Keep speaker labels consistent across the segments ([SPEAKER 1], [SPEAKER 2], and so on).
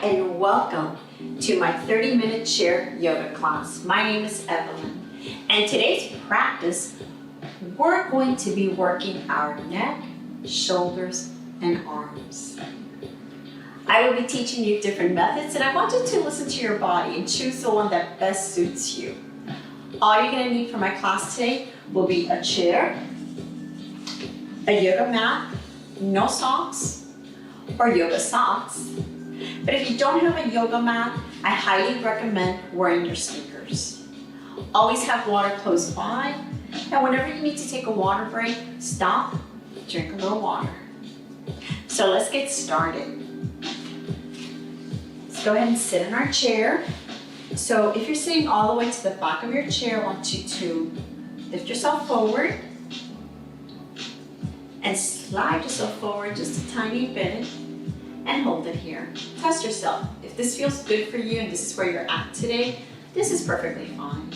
[SPEAKER 1] and welcome to my 30-minute chair yoga class. My name is Evelyn, and today's practice, we're going to be working our neck, shoulders, and arms. I will be teaching you different methods, and I want you to listen to your body and choose the one that best suits you. All you're going to need for my class today will be a chair, a yoga mat, no socks, or yoga socks. But if you don't have a yoga mat, I highly recommend wearing your sneakers. Always have water close by, and whenever you need to take a water break, stop, drink a little water. So let's get started. Let's go ahead and sit in our chair. So if you're sitting all the way to the back of your chair, I want you to lift yourself forward and slide yourself forward just a tiny bit and hold it here. Test yourself. If this feels good for you and this is where you're at today, this is perfectly fine.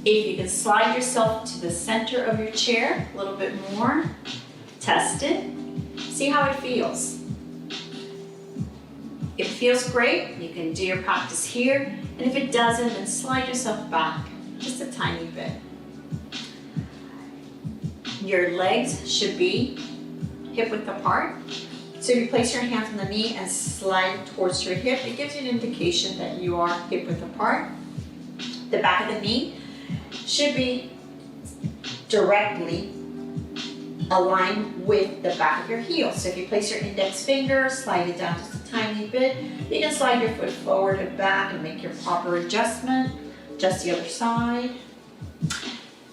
[SPEAKER 1] If you can slide yourself to the center of your chair a little bit more, test it, see how it feels. If it feels great, you can do your practice here, and if it doesn't, then slide yourself back just a tiny bit. Your legs should be hip width apart. So if you place your hands on the knee and slide towards your hip, it gives you an indication that you are hip width apart. The back of the knee should be directly aligned with the back of your heel. So if you place your index finger, slide it down just a tiny bit. You can slide your foot forward and back and make your proper adjustment. Adjust the other side.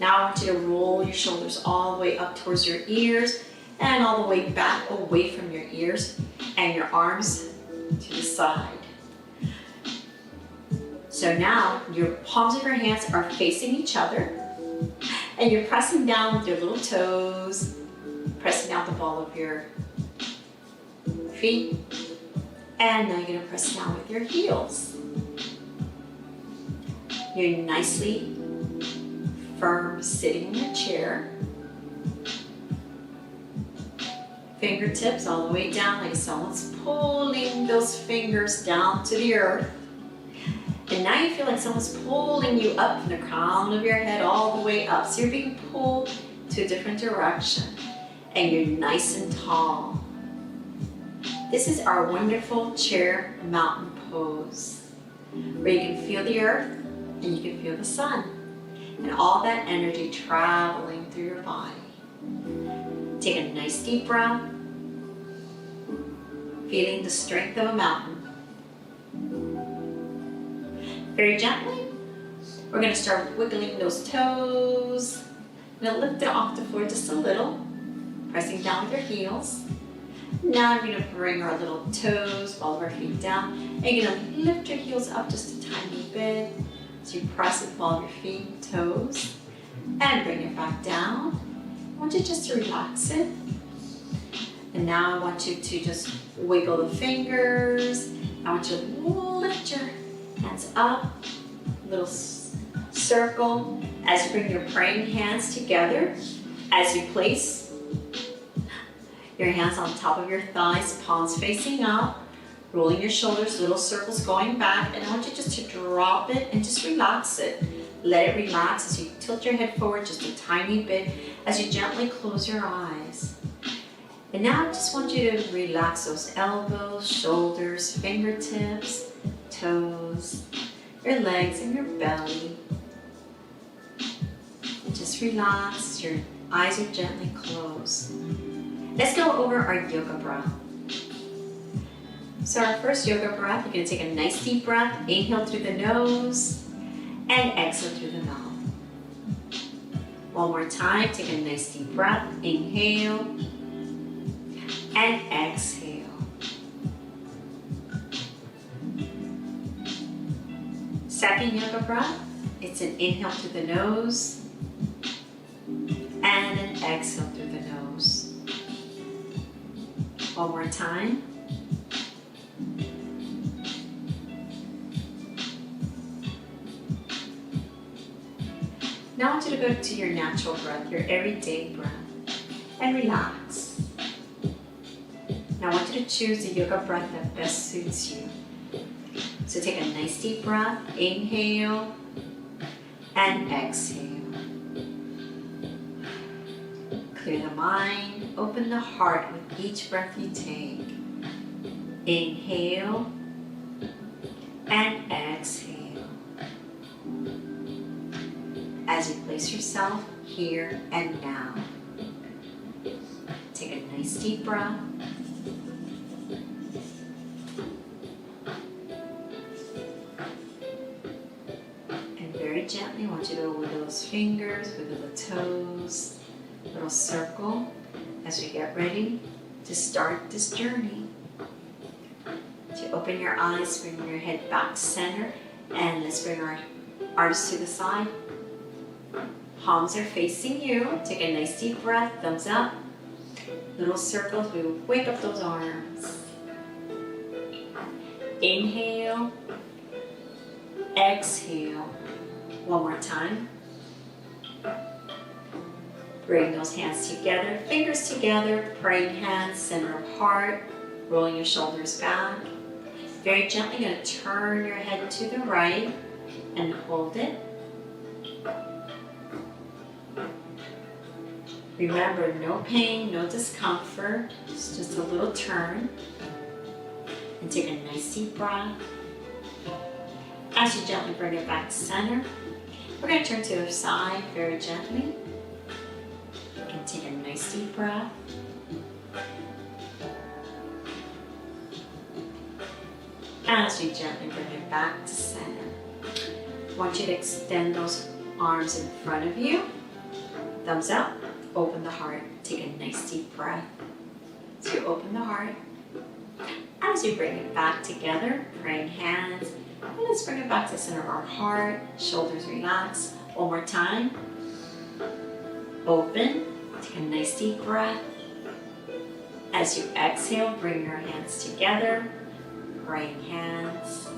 [SPEAKER 1] Now I want you to roll your shoulders all the way up towards your ears and all the way back away from your ears and your arms to the side. So now your palms of your hands are facing each other and you're pressing down with your little toes, pressing down the ball of your feet, and now you're going to press down with your heels. You're nicely firm sitting in your chair. Fingertips all the way down like someone's pulling those fingers down to the earth. And now you feel like someone's pulling you up from the crown of your head all the way up. So you're being pulled to a different direction. And you're nice and tall. This is our wonderful chair mountain pose, where you can feel the earth and you can feel the sun. And all that energy traveling through your body. Take a nice deep breath, feeling the strength of a mountain. Very gently, we're going to start wiggling those toes. Now lift it off the floor just a little, pressing down with your heels. Now we're going to bring our little toes, ball of our feet down, and you're going to lift your heels up just a tiny bit. So you press with ball of your feet, toes, and bring it back down. I want you just to relax it. And now I want you to just wiggle the fingers. I want you to lift your hands up, little circle as you bring your praying hands together. As you place your hands on top of your thighs, palms facing up, rolling your shoulders, little circles going back. And I want you just to drop it and just relax it. Let it relax as you tilt your head forward just a tiny bit as you gently close your eyes. And now I just want you to relax those elbows, shoulders, fingertips, toes, your legs and your belly. And just relax, your eyes are gently closed. Let's go over our yoga breath. So our first yoga breath, you're going to take a nice deep breath, inhale through the nose, and exhale through the mouth. One more time, take a nice deep breath, inhale, and exhale. Second yoga breath, it's an inhale through the nose, and an exhale through the nose. One more time. Now I want you to go to your natural breath, your everyday breath, and relax. Now I want you to choose the yoga breath that best suits you. So take a nice deep breath, inhale and exhale. Clear the mind, open the heart with each breath you take. Inhale and exhale. As you place yourself here and now, take a nice deep breath. And very gently, I want you to wiggle those fingers, wiggle the toes, little circle as we get ready to start this journey. To open your eyes, bring your head back to center, and let's bring our arms to the side. Palms are facing you. Take a nice deep breath, thumbs up. Little circles, we will wake up those arms. Inhale, exhale. One more time. Bring those hands together, fingers together, praying hands, center of heart, rolling your shoulders back. Very gently, going to turn your head to the right and hold it. Remember, no pain, no discomfort, it's just a little turn. And take a nice deep breath. As you gently bring it back to center, we're going to turn to the other side very gently. And take a nice deep breath. As you gently bring it back to center, I want you to extend those arms in front of you. Thumbs up, open the heart, take a nice deep breath. So you open the heart. As you bring it back together, praying hands, and let's bring it back to the center of our heart, shoulders relax. One more time. Open, take a nice deep breath. As you exhale, bring your hands together, praying hands.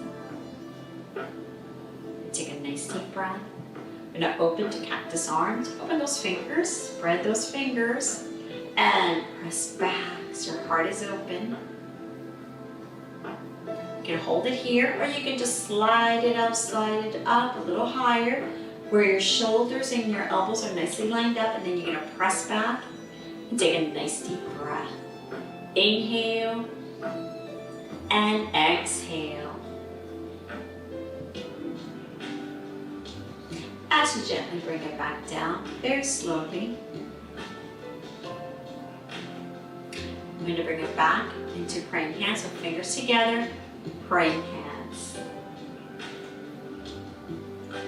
[SPEAKER 1] Take a nice deep breath. We're going to open to cactus arms. Open those fingers, spread those fingers, and press back so your heart is open. You can hold it here, or you can just slide it up a little higher, where your shoulders and your elbows are nicely lined up, and then you're going to press back and take a nice deep breath. Inhale and exhale. As you gently bring it back down, very slowly, I'm going to bring it back into praying hands with fingers together, praying hands.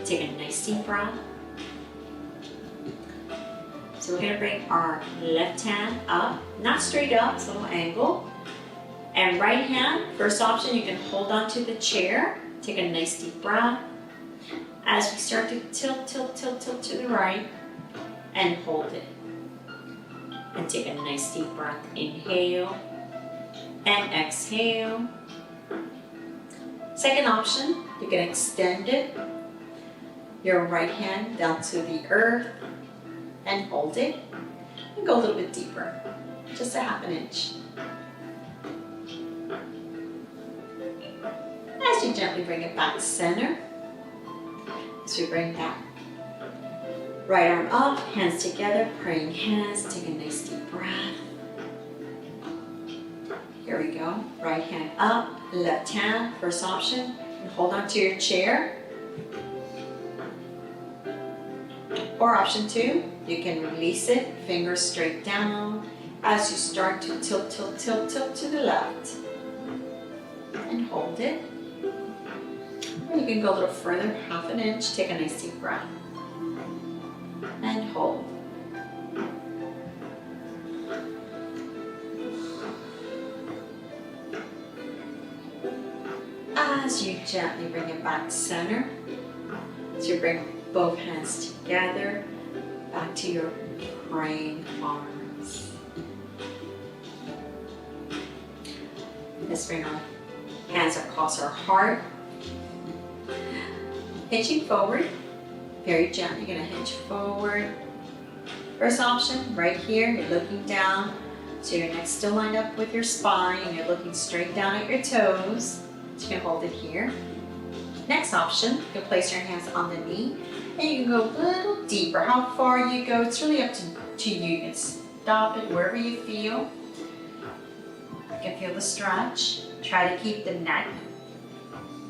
[SPEAKER 1] Take a nice deep breath. So we're going to bring our left hand up, not straight up, it's a little angle. And right hand, first option, you can hold onto the chair. Take a nice deep breath. As we start to tilt to the right, and hold it. And take a nice deep breath. Inhale and exhale. Second option, you can extend it. Your right hand down to the earth and hold it. And go a little bit deeper, just a ½ inch. As you gently bring it back to center, as we bring that right arm up, hands together, praying hands, take a nice deep breath. Here we go, right hand up, left hand, first option, and hold on to your chair. Or option 2, you can release it, fingers straight down, as you start to tilt to the left. And hold it. And you can go a little further, ½ inch, take a nice deep breath. And hold. As you gently bring it back to center, as you bring both hands together, back to your praying arms. Let's bring our hands across our heart. Hitching forward, very gently, you're going to hitch forward. First option, right here, you're looking down, so your neck's still lined up with your spine, and you're looking straight down at your toes. So you can hold it here. Next option, you can place your hands on the knee and you can go a little deeper. How far you go, it's really up to you. You can stop it wherever you feel. You can feel the stretch. Try to keep the neck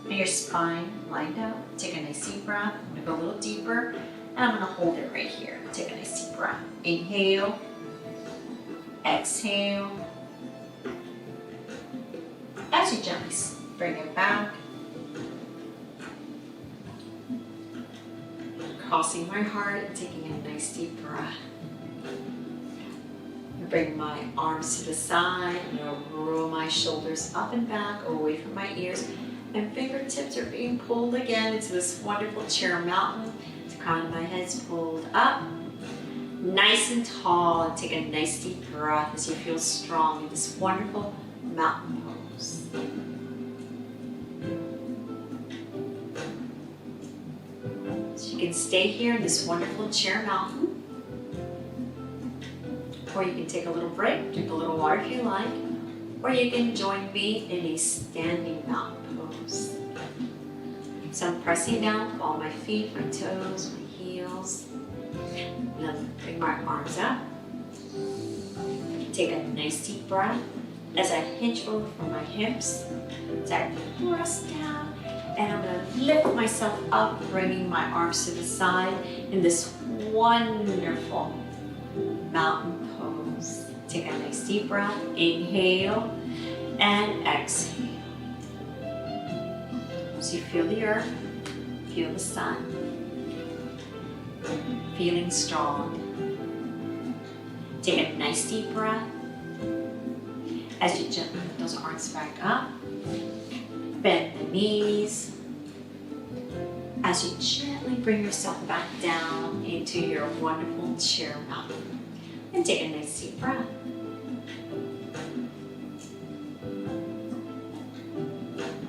[SPEAKER 1] and your spine lined up. Take a nice deep breath. I'm gonna go a little deeper and I'm gonna hold it right here. Take a nice deep breath. Inhale, exhale. As you gently bring it back, crossing my heart and taking a nice deep breath. I bring my arms to the side, I'm gonna roll my shoulders up and back, away from my ears, and fingertips are being pulled again into this wonderful chair mountain. The crown of my head's pulled up, nice and tall, and take a nice deep breath as you feel strong in this wonderful mountain pose. So you can stay here in this wonderful chair mountain, or you can take a little break, drink a little water if you like, or you can join me in a standing mountain pose. So I'm pressing down with all my feet, my toes, my heels. And then bring my arms up. Take a nice deep breath as I hinge over from my hips. As I press down, and I'm going to lift myself up, bringing my arms to the side in this wonderful mountain pose. Take a nice deep breath. Inhale and exhale. So you feel the earth, feel the sun, feeling strong. Take a nice deep breath as you gently lift those arms back up. Bend the knees as you gently bring yourself back down into your wonderful chair mountain. And take a nice deep breath.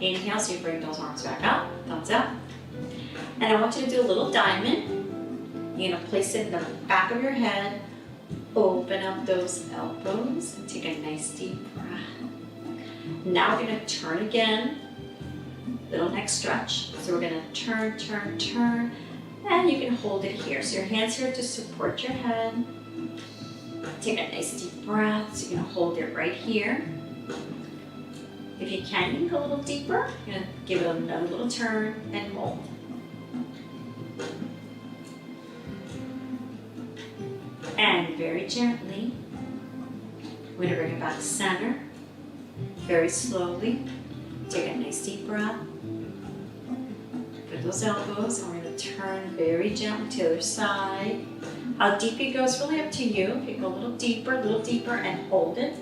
[SPEAKER 1] Inhale, so you bring those arms back up, thumbs up. And I want you to do a little diamond. You're gonna place it in the back of your head, open up those elbows, and take a nice deep breath. Now we're gonna turn again, little neck stretch. So we're gonna turn, turn, turn, and you can hold it here. So your hands here to support your head. Take a nice deep breath, so you're gonna hold it right here. If you can, you can go a little deeper. You're gonna give it another little turn and hold. And very gently, we're gonna bring it back to center. Very slowly, take a nice deep breath. Put those elbows, and we're gonna turn very gently to the other side. How deep you go is really up to you. If you go a little deeper, and hold it.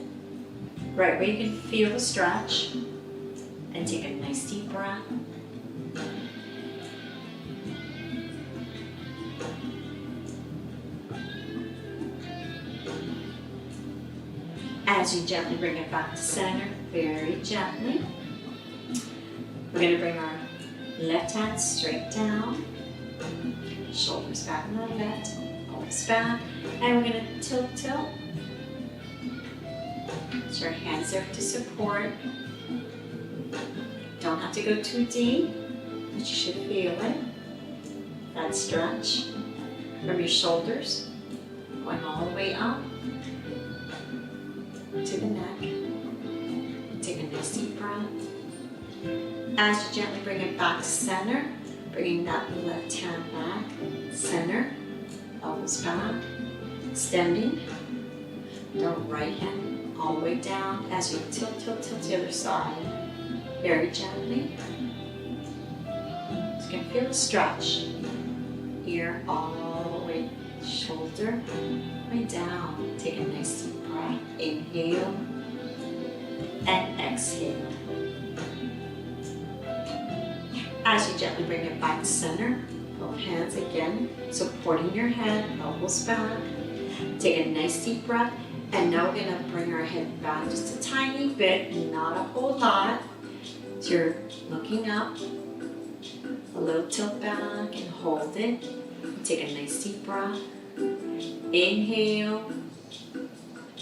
[SPEAKER 1] Right where you can feel the stretch. And take a nice deep breath. As you gently bring it back to center, very gently, we're going to bring our left hand straight down, shoulders back on the left, arms back, and we're going to tilt. So your hands there to support. Don't have to go too deep, but you should feel it. That stretch from your shoulders, going all the way up to the neck. Take a nice deep breath. As you gently bring it back to center, bringing that left hand back, center, elbows back, extending the right hand all the way down as you tilt to the other side, very gently. So you can feel the stretch here all the way, shoulder, way down. Take a nice deep breath. Inhale and exhale. As you gently bring it back to center, both hands again, supporting your head, elbows back. Take a nice deep breath. And now we're gonna bring our head back just a tiny bit, not a whole lot. So you're looking up, a little tilt back and hold it. Take a nice deep breath. Inhale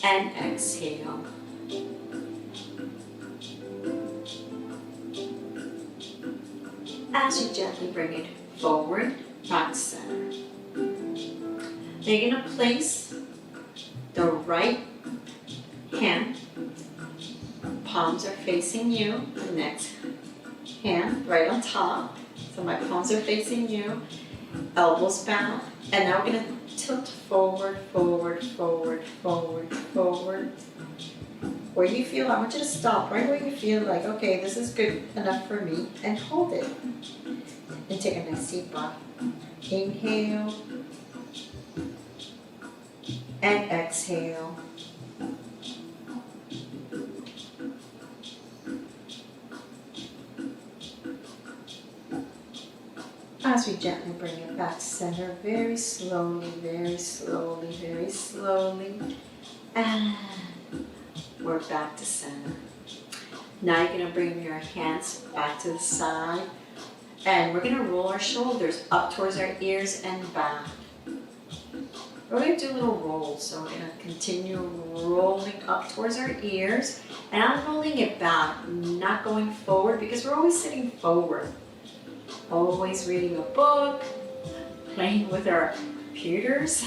[SPEAKER 1] and exhale. as you gently bring it forward, back to center. Now you're going to place the right hand, palms are facing you, the next hand right on top, so my palms are facing you, elbows back, and now we're going to tilt forward, forward, forward, forward, forward. Where you feel, I want you to stop right where you feel like, okay, this is good enough for me, and hold it. And take a nice deep breath. Inhale and exhale. As we gently bring it back to center, very slowly, very slowly, very slowly, and we're back to center. Now you're going to bring your hands back to the side, and we're going to roll our shoulders up towards our ears and back. We're going to do little rolls, so we're going to continue rolling up towards our ears, and I'm rolling it back, not going forward, because we're always sitting forward. Always reading a book, playing with our computers,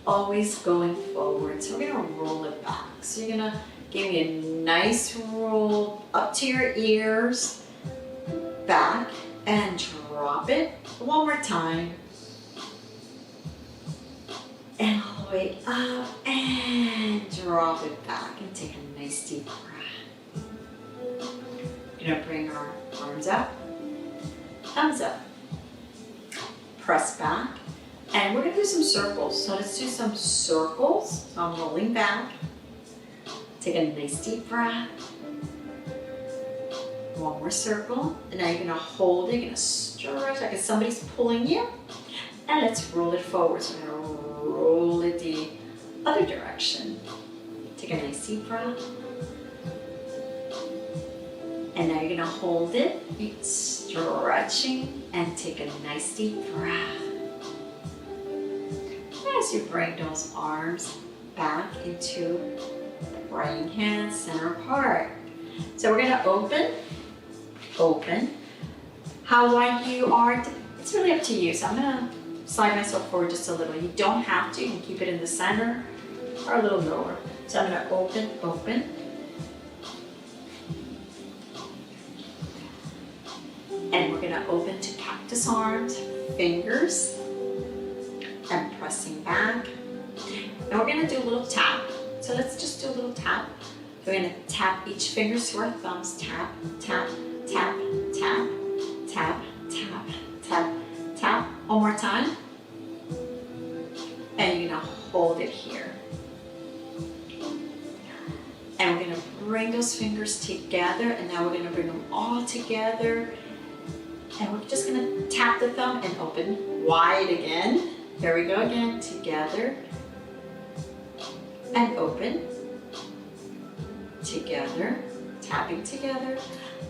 [SPEAKER 1] always going forward. So we're gonna roll it back. So you're gonna give me a nice roll up to your ears, back, and drop it. One more time. And all the way up, and drop it back, and take a nice deep breath. We're gonna bring our arms up. Thumbs up, press back, and we're going to do some circles. So let's do some circles. So I'm rolling back. Take a nice deep breath. One more circle, and now you're going to hold it, you're going to stretch like if somebody's pulling you, and let's roll it forward. So we're going to roll it the other direction. Take a nice deep breath. And now you're going to hold it, stretching, and take a nice deep breath. As you bring those arms back into praying hands, center apart. So we're going to open. How wide you are, it's really up to you. So I'm going to slide myself forward just a little. You don't have to, you can keep it in the center or a little lower. So I'm going to open. And we're going to open to cactus arms, fingers, and pressing back. And we're going to do a little tap. So let's just do a little tap. We're going to tap each finger to our thumbs. Tap, tap, tap, tap, tap, tap, tap, tap. One more time. And you're going to hold it here. And we're going to bring those fingers together. And now we're going to bring them all together. And we're just going to tap the thumb and open wide again. Here we go again, together and open, together, tapping together,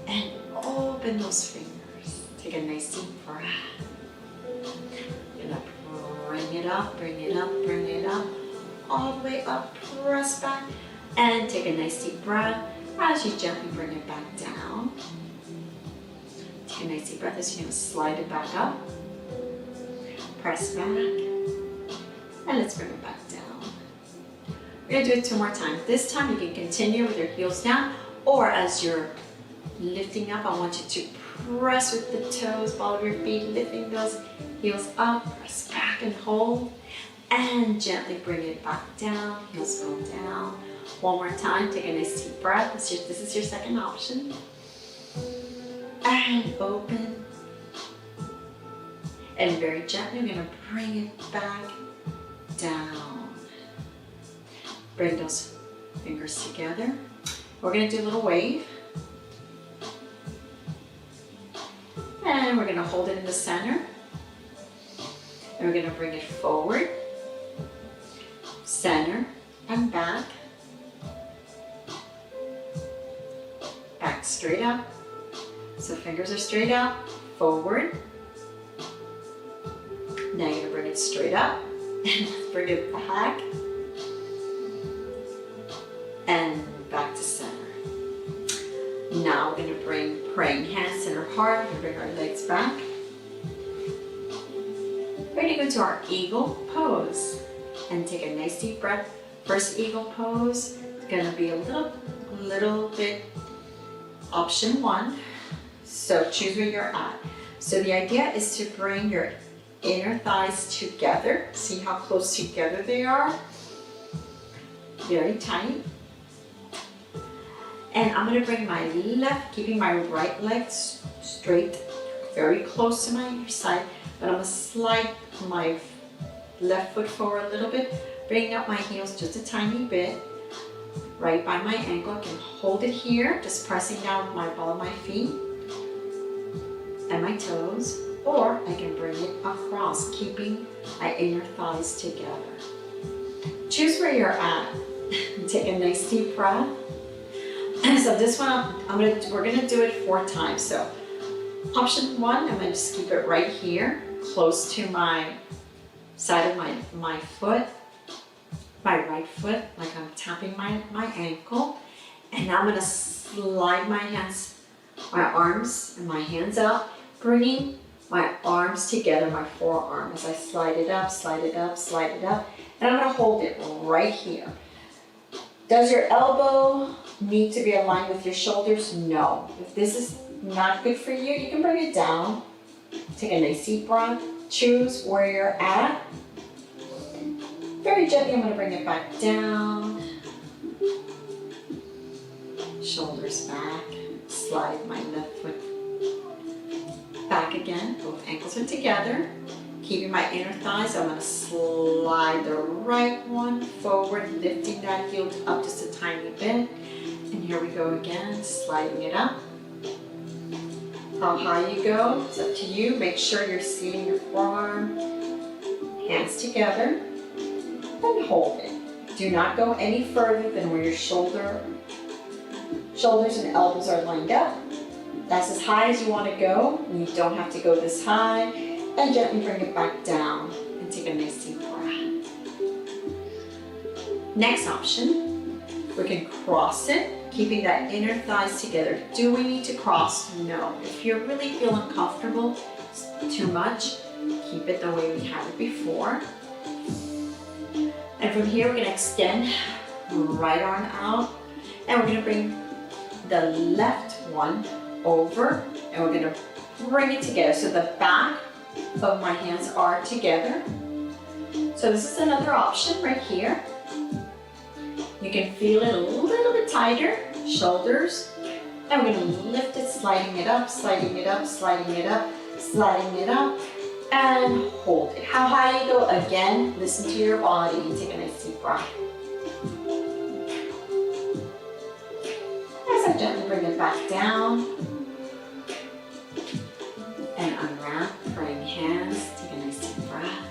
[SPEAKER 1] and open those fingers. Take a nice deep breath. You're going to bring it up, bring it up, bring it up, all the way up, press back, and take a nice deep breath as you gently bring it back down. Take a nice deep breath as you're going to slide it back up. Press back. And let's bring it back down. We're going to do it 2 more times. This time you can continue with your heels down, or as you're lifting up, I want you to press with the toes, ball of your feet, lifting those heels up, press back and hold, and gently bring it back down, heels go down. One more time, take a nice deep breath. This is your second option. And open. And very gently, we're going to bring it back down. Bring those fingers together. We're going to do a little wave. And we're going to hold it in the center. And we're going to bring it forward, center, and back. Back straight up. So fingers are straight up, forward. Now you're going to bring it straight up, and let's bring it back, and back to center. Now we're going to bring praying hands center hard. We're gonna bring our legs back. We're gonna go to our eagle pose and take a nice deep breath. First eagle pose is gonna be a little bit option 1. So choose where you're at. So the idea is to bring your inner thighs together. See how close together they are? Very tight. And I'm gonna bring my left, keeping my right leg straight, very close to my side, but I'm gonna slide my left foot forward a little bit, bringing up my heels just a tiny bit, right by my ankle. I can hold it here, just pressing down with my ball of my feet and my toes, or I can bring it across, keeping my inner thighs together. Choose where you're at. Take a nice deep breath. So this one, we're gonna do it 4 times. So option 1, I'm gonna just keep it right here, close to my side of my foot, my right foot, like I'm tapping my ankle. And now I'm gonna slide my hands, my arms and my hands out, bringing my arms together, my forearm, as I slide it up, slide it up, slide it up. And I'm gonna hold it right here. Does your elbow need to be aligned with your shoulders? No. If this is not good for you, you can bring it down. Take a nice deep breath. Choose where you're at. Very gently, I'm gonna bring it back down. Shoulders back. Slide my left foot back again. Both ankles are together. Keeping my inner thighs, I'm gonna slide the right one forward, lifting that heel up just a tiny bit. And here we go again, sliding it up. How high you go, it's up to you. Make sure you're seating your forearm, hands together, and hold it. Do not go any further than where your shoulders and elbows are lined up. That's as high as you want to go. You don't have to go this high. And gently bring it back down and take a nice deep breath. Next option, we can cross it, keeping that inner thighs together. Do we need to cross? No. If you're really feeling comfortable, too much, keep it the way we had it before. And from here, we're gonna extend right arm out, and we're gonna bring the left one over, and we're gonna bring it together. So the back of my hands are together. So this is another option right here. You can feel it a little bit tighter, shoulders. And we're gonna lift it, sliding it up, sliding it up, sliding it up, sliding it up, and hold it. How high you go, again, listen to your body and take a nice deep breath. As I gently bring it back down, and unwrap, praying hands, take a nice deep breath.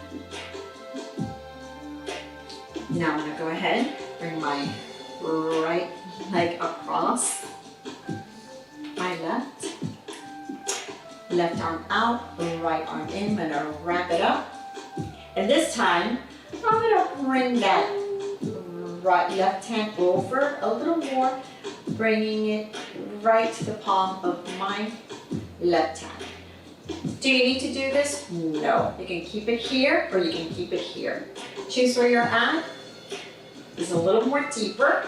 [SPEAKER 1] Now I'm gonna go ahead, bring my right leg across my left arm out, right arm in. I'm gonna wrap it up. And this time, I'm gonna bring that left hand over a little more, bringing it right to the palm of my left hand. Do you need to do this? No. You can keep it here or you can keep it here. Choose where you're at. It's a little more deeper.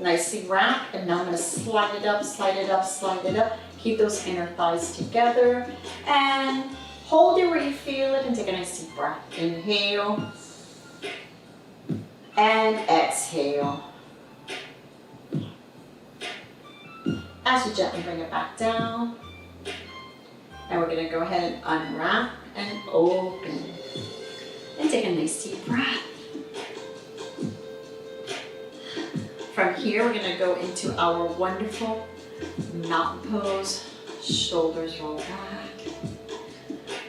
[SPEAKER 1] Nicely wrap, and now I'm going to slide it up, slide it up, slide it up. Keep those inner thighs together and hold it where you feel it and take a nice deep breath. Inhale and exhale. As you gently bring it back down. And we're gonna go ahead and unwrap and open. And take a nice deep breath. From here, we're gonna go into our wonderful mountain pose. Shoulders roll back.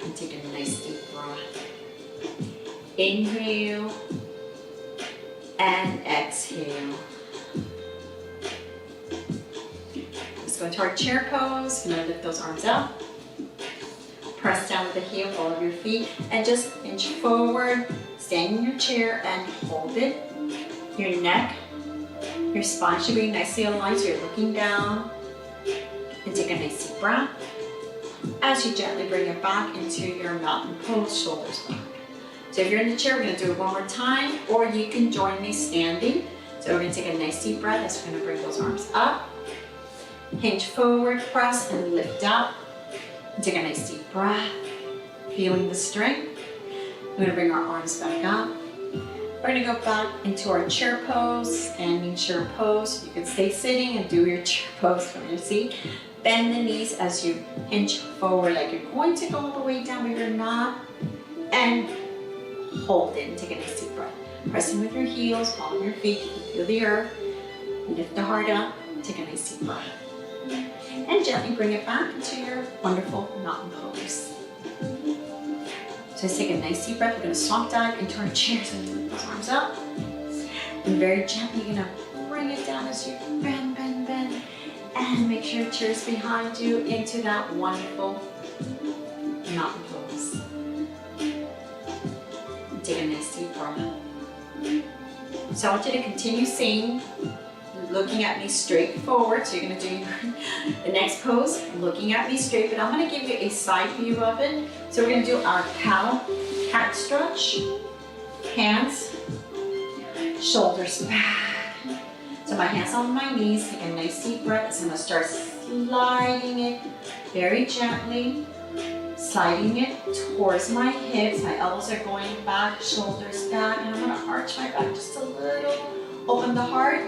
[SPEAKER 1] And take a nice deep breath. Inhale and exhale. Let's go into our chair pose. Gonna lift those arms up. Press down with the heel, ball of your feet, and just inch forward, stand in your chair and hold it. Your neck, your spine should be nicely aligned, so you're looking down. And take a nice deep breath. as you gently bring it back into your mountain pose, shoulders back. So if you're in the chair, we're gonna do it one more time, or you can join me standing. So we're gonna take a nice deep breath as we're gonna bring those arms up. Hinge forward, press and lift up. And take a nice deep breath, feeling the strength. We're gonna bring our arms back up. We're gonna go back into our chair pose, standing chair pose. You can stay sitting and do your chair pose from your seat. Bend the knees as you hinge forward like you're going to go all the way down, but you're not. And hold it and take a nice deep breath. Pressing with your heels, palm your feet, you can feel the earth. Lift the heart up, take a nice deep breath. And gently bring it back into your wonderful mountain pose. So let's take a nice deep breath. We're gonna soft dive into our chairs and lift those arms up. And very gently, you're gonna bring it down as you bend, bend, bend. And make sure your chair's behind you into that wonderful mountain pose. And take a nice deep breath. So I want you to continue saying, looking at me straight forward. So you're gonna do the next pose, looking at me straight, but I'm gonna give you a side view of it. So we're gonna do our cat stretch, hands, shoulders back. So my hands on my knees, take a nice deep breath. So I'm gonna start sliding it very gently, sliding it towards my hips. My elbows are going back, shoulders back, and I'm gonna arch my back just a little, open the heart.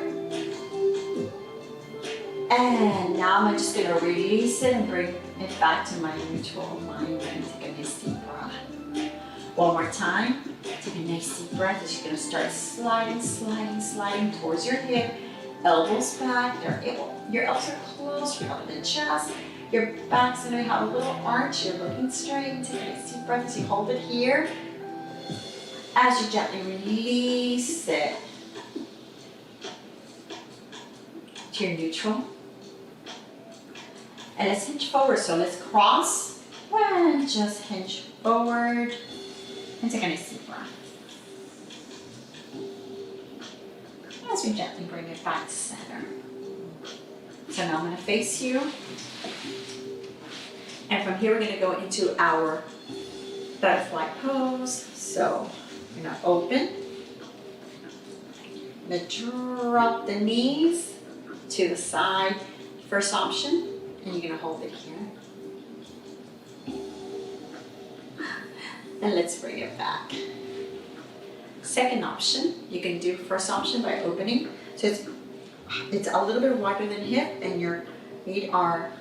[SPEAKER 1] And now I'm just gonna release it and bring it back to my neutral alignment. Take a nice deep breath. One more time. Take a nice deep breath as you're gonna start sliding, sliding, sliding towards your hip. Elbows back. Your elbows are close, you're up in the chest. Your back's gonna have a little arch. You're looking straight. Take a nice deep breath as you hold it here. As you gently release it to your neutral. And let's hinge forward. So let's cross and just hinge forward and take a nice deep breath. As we gently bring it back to center. So now I'm going to face you. And from here we're going to go into our butterfly pose. So we're going to open. I'm going to drop the knees to the side. First option. And you're going to hold it here. And let's bring it back. Second option, you can do first option by opening. So it's a little bit wider than hip and your feet are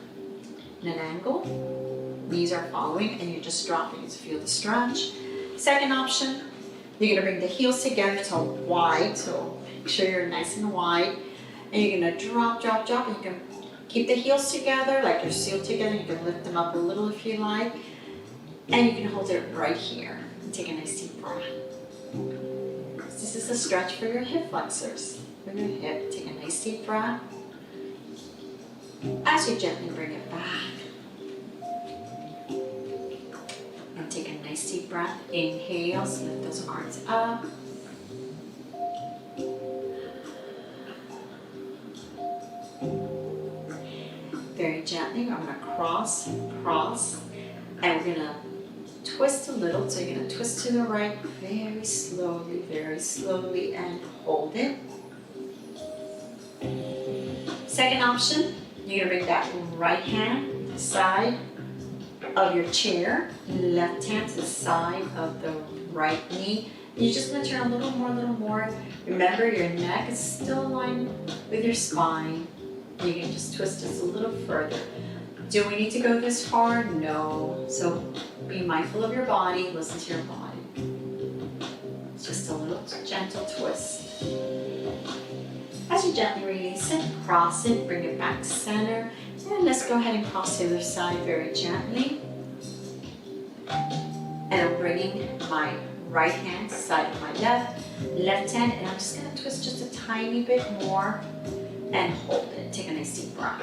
[SPEAKER 1] in an angle. Knees are following and you're just dropping to feel the stretch. Second option, you're going to bring the heels together to wide. So make sure you're nice and wide. And you're going to drop, drop, drop. And you can keep the heels together, like you're sealed together. You can lift them up a little if you like. And you can hold it right here. And take a nice deep breath. This is a stretch for your hip flexors. For your hip, take a nice deep breath. As you gently bring it back. And take a nice deep breath. Inhale, so lift those arms up. Very gently, I'm going to cross, and we're going to twist a little. So you're going to twist to the right very slowly, and hold it. Second option, you're going to bring that right hand to the side of your chair, left hand to the side of the right knee. And you're just going to turn a little more. Remember, your neck is still aligned with your spine. You can just twist just a little further. Do we need to go this far? No. So be mindful of your body, listen to your body. Just a little gentle twist. As you gently release it, cross it, bring it back to center. And let's go ahead and cross the other side very gently. And I'm bringing my right hand to the side of my left hand, and I'm just going to twist just a tiny bit more and hold it. Take a nice deep breath.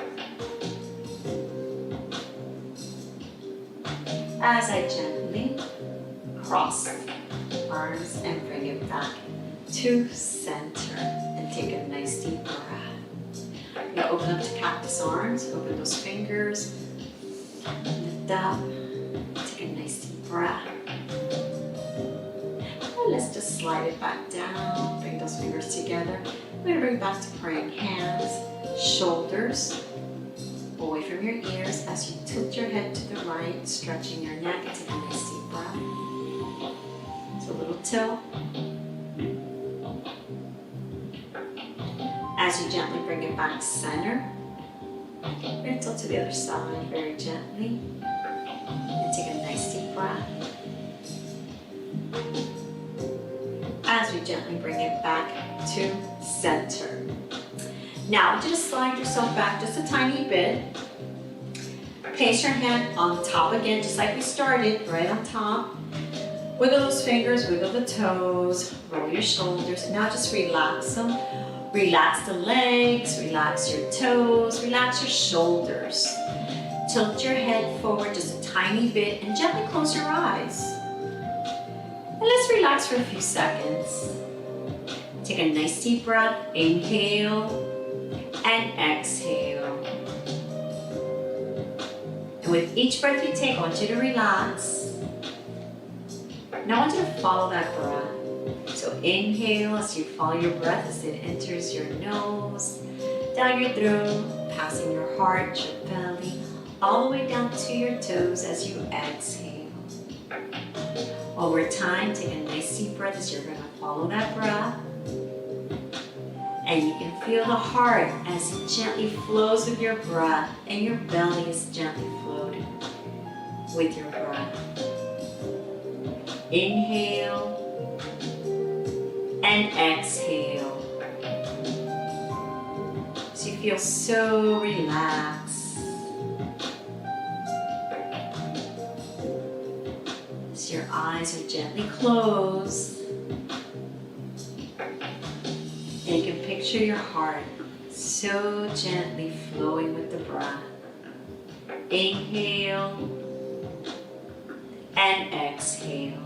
[SPEAKER 1] As I gently cross arms and bring it back to center and take a nice deep breath. Now open up to cactus arms, open those fingers, lift lift up. Take a nice deep breath. And let's just slide it back down. Bring those fingers together. We're gonna bring it back to praying hands, shoulders, away from your ears as you tilt your head to the right, stretching your neck and take a nice deep breath. So a little tilt. As you gently bring it back center, we're going to tilt to the other side very gently and take a nice deep breath. As we gently bring it back to center. Now I want you to slide yourself back just a tiny bit. Place your hand on top again, just like we started, right on top. Wiggle those fingers, wiggle the toes, roll your shoulders, and now just relax them. Relax the legs, relax your toes, relax your shoulders. Tilt your head forward just a tiny bit and gently close your eyes. And let's relax for a few seconds. Take a nice deep breath, inhale and exhale. And with each breath you take, I want you to relax. Now I want you to follow that breath. So inhale as you follow your breath as it enters your nose, down your throat, passing your heart, your belly, all the way down to your toes as you exhale. Over time, take a nice deep breath as you're going to follow that breath. And you can feel the heart as it gently flows with your breath and your belly is gently floating with your breath. Inhale and exhale. So you feel so relaxed. As your eyes are gently closed. And you can picture your heart so gently flowing with the breath. Inhale and exhale.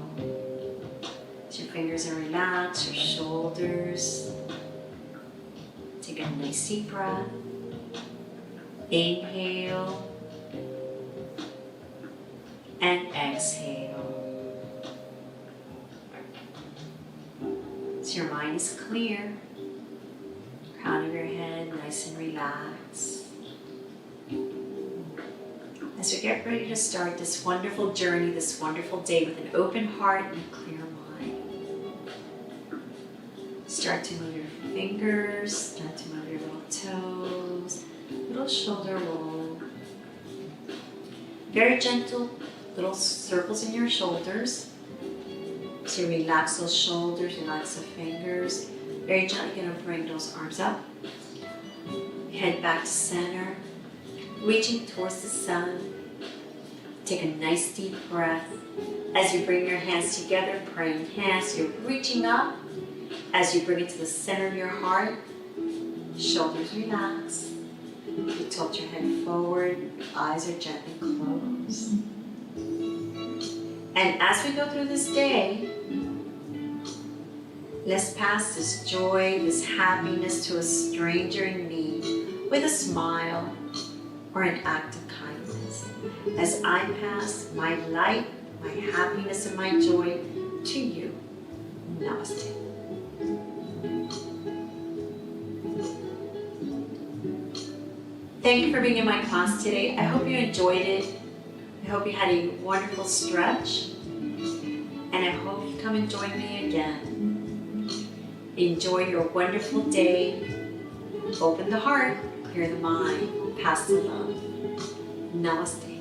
[SPEAKER 1] Your fingers are relaxed, your shoulders. Take a nice deep breath. Inhale and exhale. So your mind is clear. Crown of your head nice and relaxed. As we get ready to start this wonderful journey, this wonderful day with an open heart and a clear mind. Start to move your fingers, start to move your little toes, little shoulder roll. Very gentle little circles in your shoulders. So you relax those shoulders, relax the fingers. Very gently going to bring those arms up. Head back to center, reaching towards the sun. Take a nice deep breath. As you bring your hands together, praying hands, you're reaching up. As you bring it to the center of your heart, shoulders relax. You tilt your head forward, eyes are gently closed. And as we go through this day, let's pass this joy, this happiness to a stranger in need with a smile or an act of kindness. As I pass my light, my happiness, and my joy to you. Namaste. Thank you for being in my class today. I hope you enjoyed it. I hope you had a wonderful stretch. And I hope you come and join me again. Enjoy your wonderful day. Open the heart, clear the mind, pass the love. Namaste.